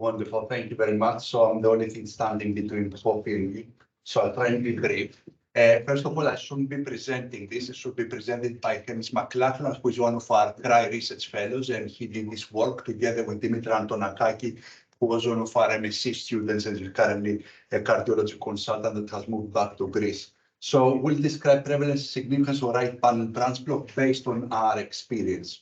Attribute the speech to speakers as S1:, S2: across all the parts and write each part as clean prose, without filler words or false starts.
S1: Wonderful. Thank you very much. So I'm the only thing standing between Poppy and me. So I'll try and be brief. First of all, I shouldn't be presenting this. It should be presented by Chemist McLachlan, who is one of our CRY research fellows, and he did this work together with Dimitri Antonakaki, who was one of our MSc students and is currently a cardiology consultant that has moved back to Greece. So we'll describe prevalence significance of right bundle branch block based on our experience.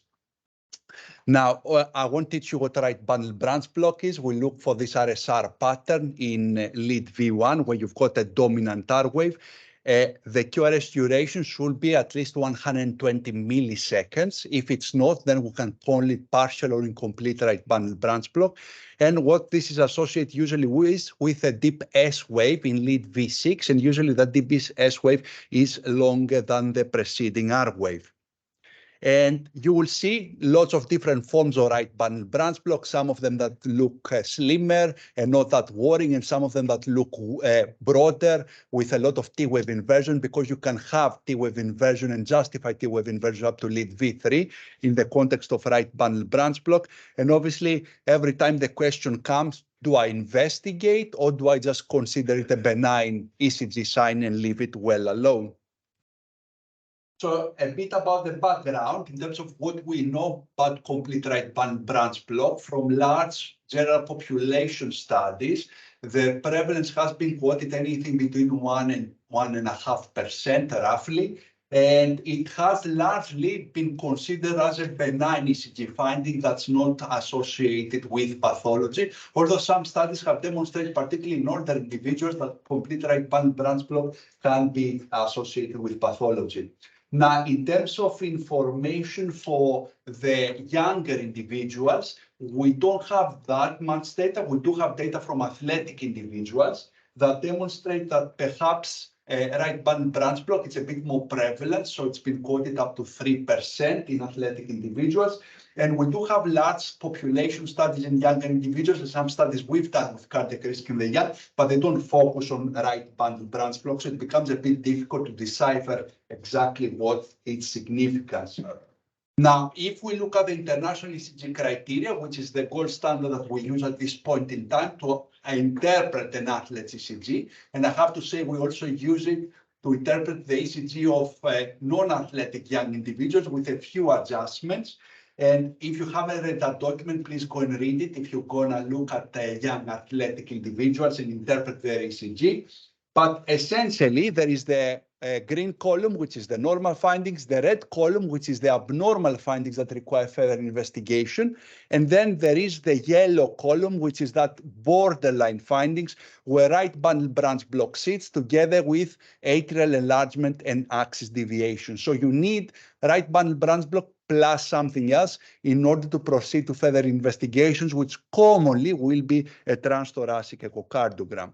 S1: Now, I won't teach you what right bundle branch block is. We look for this RSR pattern in lead V1, where you've got a dominant R wave. The QRS duration should be at least 120 milliseconds. If it's not, then we can call it partial or incomplete right bundle branch block. And what this is associated usually with a deep S wave in lead V6, and usually that deep S wave is longer than the preceding R wave. And you will see lots of different forms of right bundle branch block, some of them that look slimmer and not that worrying, and some of them that look broader with a lot of T-wave inversion, because you can have T-wave inversion and justify T-wave inversion up to lead V3 in the context of right bundle branch block. And obviously, every time the question comes, do I investigate or do I just consider it a benign ECG sign and leave it well alone? So a bit about the background in terms of what we know about complete right bundle branch block from large general population studies. The prevalence has been quoted anything between 1 and 1.5% roughly, and it has largely been considered as a benign ECG finding that's not associated with pathology, although some studies have demonstrated, particularly in older individuals, that complete right bundle branch block can be associated with pathology. Now, in terms of information for the younger individuals, we don't have that much data. We do have data from athletic individuals that demonstrate that perhaps right bundle branch block is a bit more prevalent. So it's been quoted up to 3% in athletic individuals. And we do have large population studies in younger individuals, and some studies we've done with cardiac risk in the young, but they don't focus on right bundle branch block. So it becomes a bit difficult to decipher exactly what its significance. Now, if we look at the international ECG criteria, which is the gold standard that we use at this point in time to interpret an athlete's ECG, and I have to say we also use it to interpret the ECG of non-athletic young individuals with a few adjustments. And if you haven't read that document, please go and read it if you're going to look at young athletic individuals and interpret their ECG. But essentially, there is the green column, which is the normal findings, the red column, which is the abnormal findings that require further investigation. And then there is the yellow column, which is that borderline findings, where right bundle branch block sits together with atrial enlargement and axis deviation. So you need right bundle branch block plus something else in order to proceed to further investigations, which commonly will be a transthoracic echocardiogram.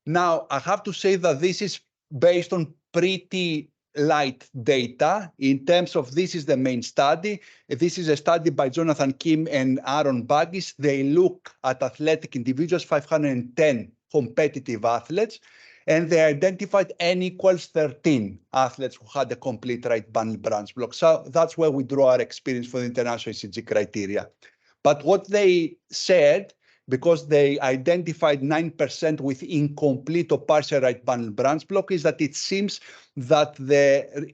S1: Now, I have to say that this is based on pretty light data in terms of this is the main study. This is a study by Jonathan Kim and Aaron Baggis. They look at athletic individuals, 510 competitive athletes, and they identified N equals 13 athletes who had a complete right bundle branch block. So that's where we draw our experience for the international ECG criteria. But what they said, because they identified 9% with incomplete or partial right bundle branch block, is that it seems that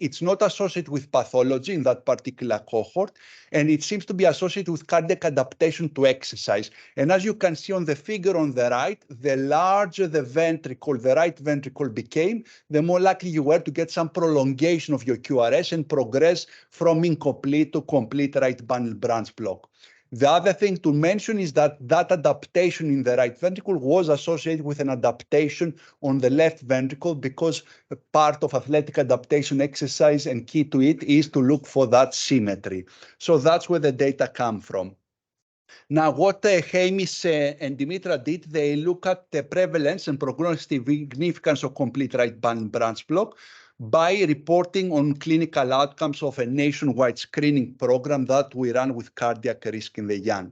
S1: it's not associated with pathology in that particular cohort, and it seems to be associated with cardiac adaptation to exercise. And as you can see on the figure on the right, the larger the ventricle, the right ventricle became, the more likely you were to get some prolongation of your QRS and progress from incomplete to complete right bundle branch block. The other thing to mention is that that adaptation in the right ventricle was associated with an adaptation on the left ventricle, because part of athletic adaptation exercise and key to it is to look for that symmetry. So that's where the data come from. Now, what Hamish and Dimitra did, they look at the prevalence and prognostic significance of complete right bundle branch block by reporting on clinical outcomes of a nationwide screening program that we ran with cardiac risk in the young.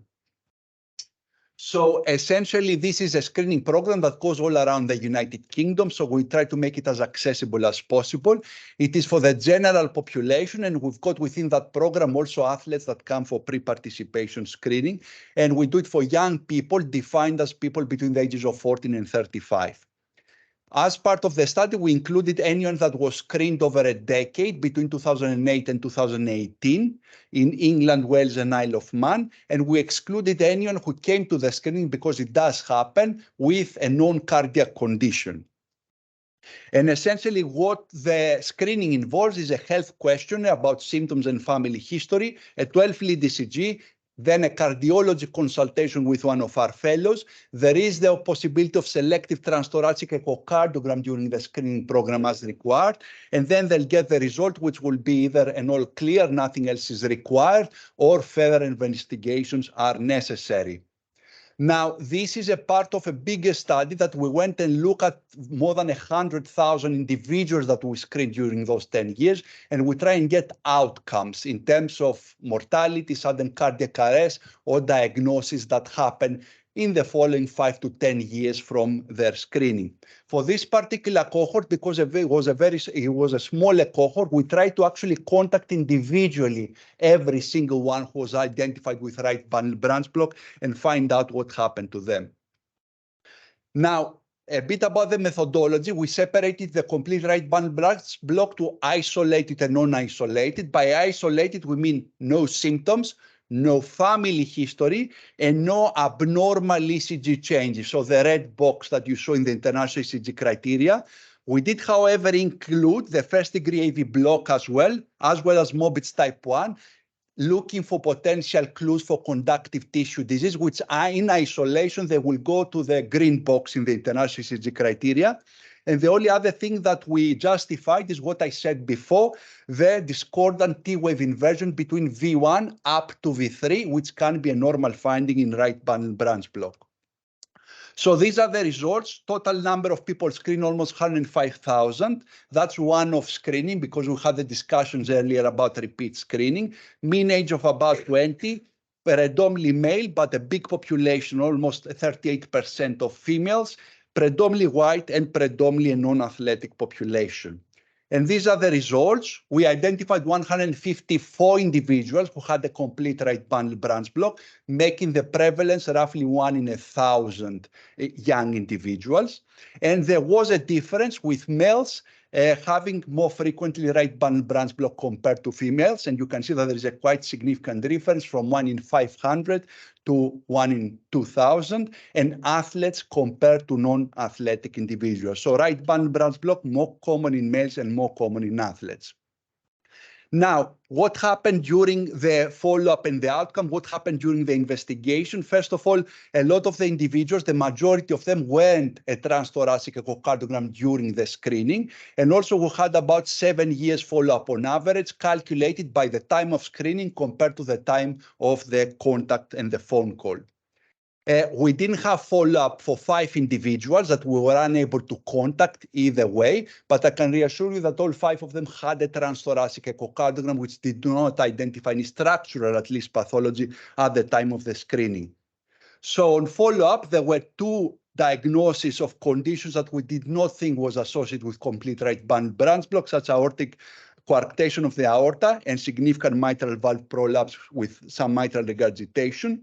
S1: So essentially, this is a screening program that goes all around the United Kingdom. So we try to make it as accessible as possible. It is for the general population, and we've got within that program also athletes that come for pre-participation screening. And we do it for young people, defined as people between the ages of 14 and 35. As part of the study, we included anyone that was screened over a decade between 2008 and 2018 in England, Wales, and Isle of Man. And we excluded anyone who came to the screening because it does happen with a known cardiac condition. And essentially what the screening involves is a health questionnaire about symptoms and family history, a 12-lead ECG, then a cardiology consultation with one of our fellows. There is the possibility of selective transthoracic echocardiogram during the screening program as required, and then they'll get the result, which will be either an all clear, nothing else is required, or further investigations are necessary. Now, this is a part of a bigger study that we went and looked at more than 100,000 individuals that we screened during those 10 years, and we try and get outcomes in terms of mortality, sudden cardiac arrest, or diagnosis that happen in the following 5 to 10 years from their screening. For this particular cohort, because it was a smaller cohort, we tried to actually contact individually every single one who was identified with right bundle branch block and find out what happened to them. Now, a bit about the methodology. We separated the complete right bundle branch block to isolated and non-isolated. By isolated, we mean no symptoms, no family history, and no abnormal ECG changes. So the red box that you saw in the international ECG criteria. We did, however, include the first-degree AV block as well as Mobitz type 1, looking for potential clues for conductive tissue disease, which are in isolation, they will go to the green box in the international ECG criteria. And the only other thing that we justified is what I said before, the discordant T-wave inversion between V1 up to V3, which can be a normal finding in right bundle branch block. So these are the results. Total number of people screened, almost 105,000. That's one-off screening because we had the discussions earlier about repeat screening. Mean age of about 20, predominantly male, but a big population, almost 38% of females, predominantly white and predominantly a non-athletic population. And these are the results. We identified 154 individuals who had a complete right bundle branch block, making the prevalence roughly 1 in 1,000 young individuals. And there was a difference with males having more frequently right bundle branch block compared to females. And you can see that there is a quite significant difference from 1 in 500 to 1 in 2,000, and athletes compared to non-athletic individuals. So right bundle branch block more common in males and more common in athletes. Now, what happened during the follow-up and the outcome? What happened during the investigation? First of all, a lot of the individuals, the majority of them weren't a transthoracic echocardiogram during the screening. And also we had about 7 years follow-up on average, calculated by the time of screening compared to the time of the contact and the phone call. We didn't have follow-up for 5 individuals that we were unable to contact either way, but I can reassure you that all 5 of them had a transthoracic echocardiogram, which did not identify any structural, at least, pathology at the time of the screening. So on follow-up, there were 2 diagnoses of conditions that we did not think was associated with complete right bundle branch block, such as aortic coarctation of the aorta and significant mitral valve prolapse with some mitral regurgitation.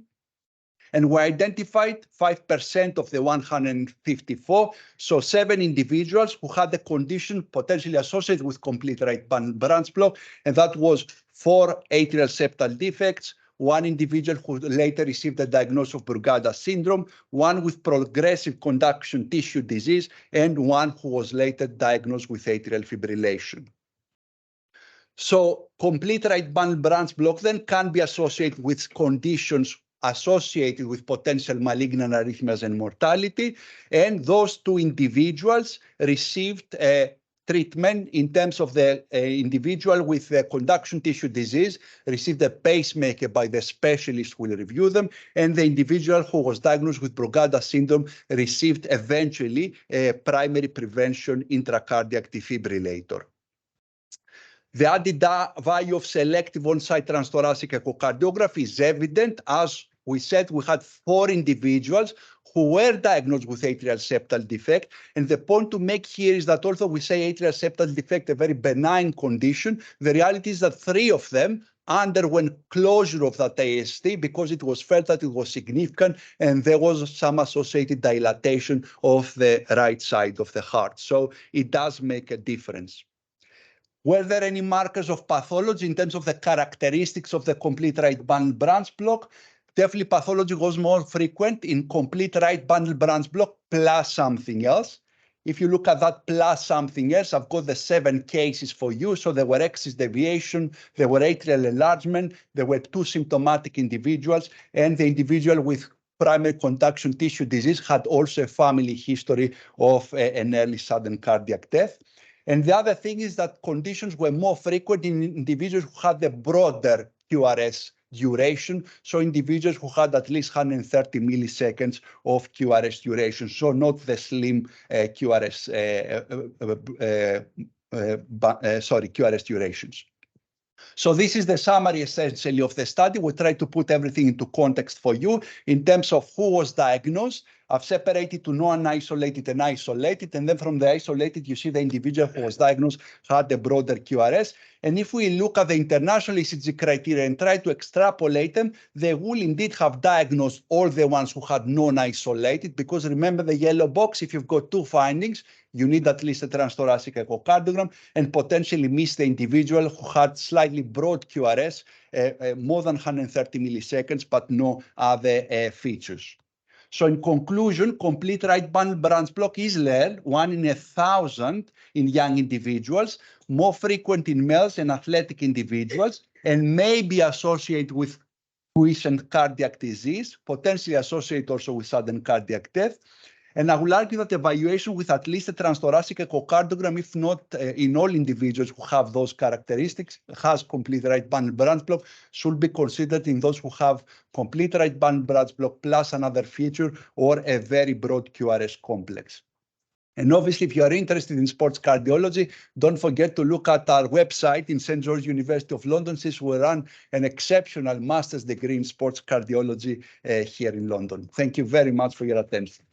S1: And we identified 5% of the 154, so 7 individuals who had the condition potentially associated with complete right bundle branch block, and that was 4 atrial septal defects, 1 individual who later received the diagnosis of Brugada syndrome, 1 with progressive conduction tissue disease, and 1 who was later diagnosed with atrial fibrillation. So complete right bundle branch block then can be associated with conditions associated with potential malignant arrhythmias and mortality. And those 2 individuals received treatment in terms of the individual with conduction tissue disease, received a pacemaker by the specialist who will review them, and the individual who was diagnosed with Brugada syndrome received eventually a primary prevention intracardiac defibrillator. The added value of selective on-site transthoracic echocardiography is evident, as we said we had 4 individuals who were diagnosed with atrial septal defect. And the point to make here is that although we say atrial septal defect, a very benign condition, the reality is that 3 of them underwent closure of that AST because it was felt that it was significant and there was some associated dilatation of the right side of the heart. So it does make a difference. Were there any markers of pathology in terms of the characteristics of the complete right bundle branch block? Definitely pathology was more frequent in complete right bundle branch block plus something else. If you look at that plus something else, I've got the 7 cases for you. So there were axis deviation, there were atrial enlargement, there were 2 symptomatic individuals, and the individual with primary conduction tissue disease had also a family history of an early sudden cardiac death. And the other thing is that conditions were more frequent in individuals who had the broader QRS duration, so individuals who had at least 130 milliseconds of QRS duration, so not the slim QRS durations. So this is the summary essentially of the study. We try to put everything into context for you in terms of who was diagnosed. I've separated to non-isolated and isolated, and then from the isolated, you see the individual who was diagnosed had a broader QRS. And if we look at the international ECG criteria and try to extrapolate them, they will indeed have diagnosed all the ones who had non-isolated, because remember the yellow box, if you've got 2 findings, you need at least a transthoracic echocardiogram and potentially miss the individual who had slightly broad QRS, more than 130 milliseconds, but no other features. So in conclusion, complete right bundle branch block is rare, 1 in 1,000 in young individuals, more frequent in males and athletic individuals, and may be associated with quiescent cardiac disease, potentially associated also with sudden cardiac death. And I will argue that evaluation with at least a transthoracic echocardiogram, if not in all individuals who have those characteristics, has complete right bundle branch block, should be considered in those who have complete right bundle branch block plus another feature or a very broad QRS complex. And obviously, if you are interested in sports cardiology, don't forget to look at our website in St. George University of London, since we run an exceptional master's degree in sports cardiology here in London. Thank you very much for your attention.